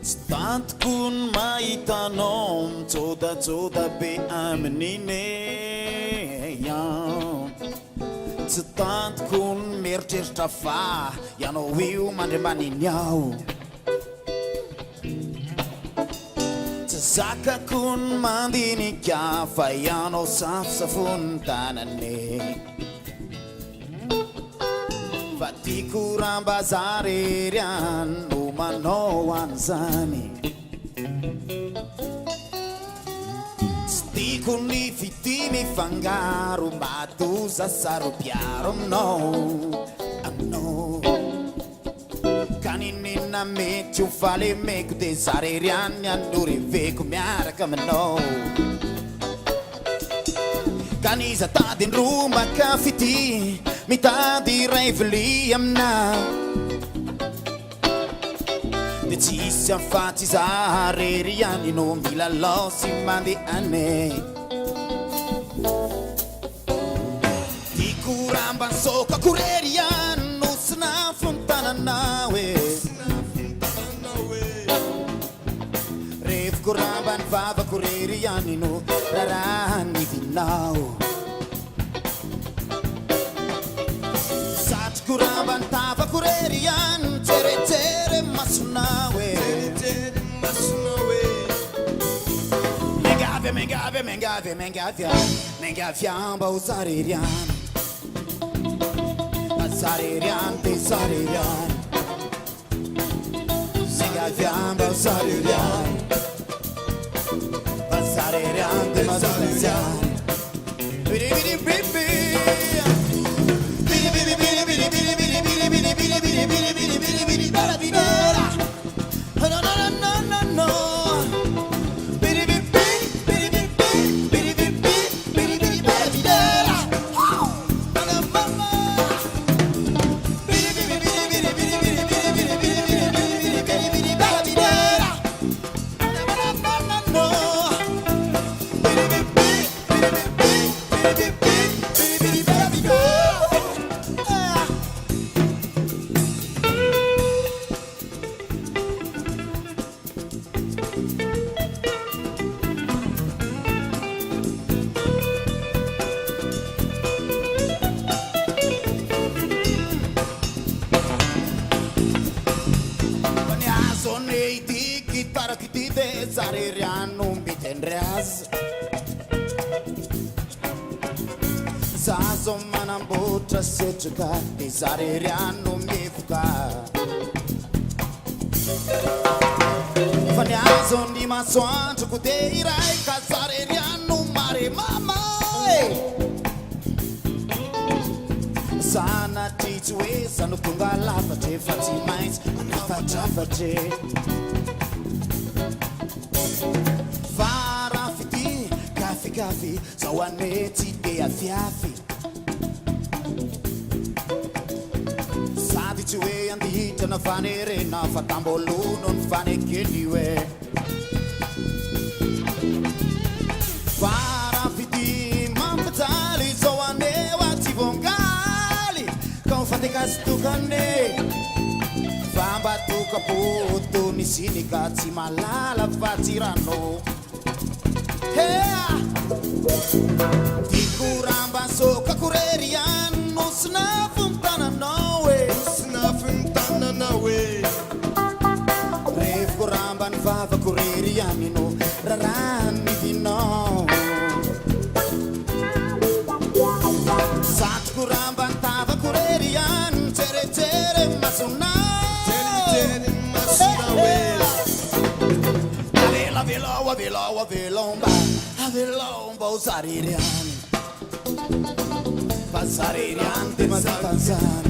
Stant kun mahitanom tsoda be amin'iny tsy tanty kun mieritreritra fa ianao io mandriambaniny ao tsy zakakon mandinika fa ianao safosafony tanane fa tiako rambazary no manao an'izany tsy tiako ny fity mifangaro matoza saropiaro aminao kaninina mety ho falemeko de zareryany anoreveko miaraka aminao kaniza tady ndromaka fity mitady ray vili amina de tsisy afatsy zarery ihany no milalao sy mandeane tiako rambansoka korery ihany no sinafontananao e revoko rambany vavako rery ihany no rarahany vinao satroko rambany tavako rery ihany tseretere masonao e mengavya mba ho zareryany zareryany de zareryany mengavya mba ho zareryany zareryany de zareryany zareryano mbitendriazy zazo manambotra setraka de zareryano mivoka fa niazo ny masoandroko de iray ka zareryano mare mamay sanatry tsy hoe zano tonga lafatre fa tsy maintsy anafatrafatre farafity kafikafi zao anetsy de afiafy sady tsy hoe andihitrana fanerena fa tambolono ny fanekely hoe farafity mampijaly zao aneo atsy vongaly ka ho fatekasy tokane famba tokapoto ny sinika tsy malala fa tsy rano tiako rambansoka korery ihany no sinafontananao e revoko rambany vava korery ihany no rarany vinao satroko rambany tava korery ihany tseretere masonao avelomba o zareryany fa zareryany de mazatanzany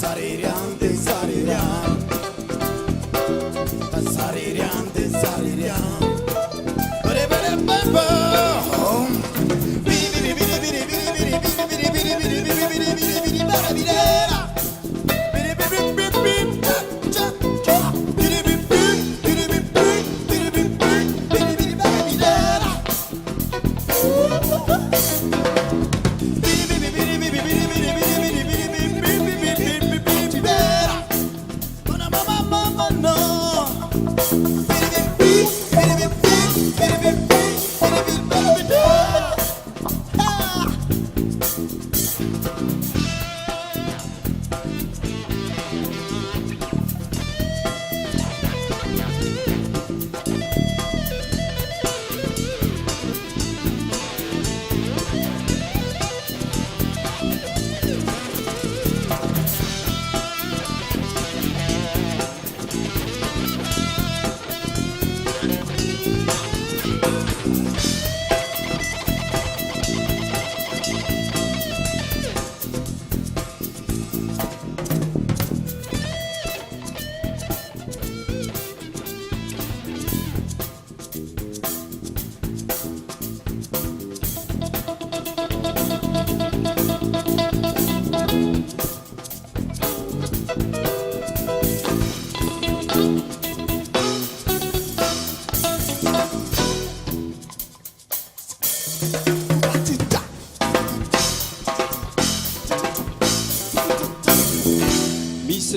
zareryany de zareryany fa zareryany de zareryany biri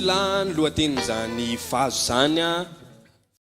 la ny lohatenin'izany fazo zany a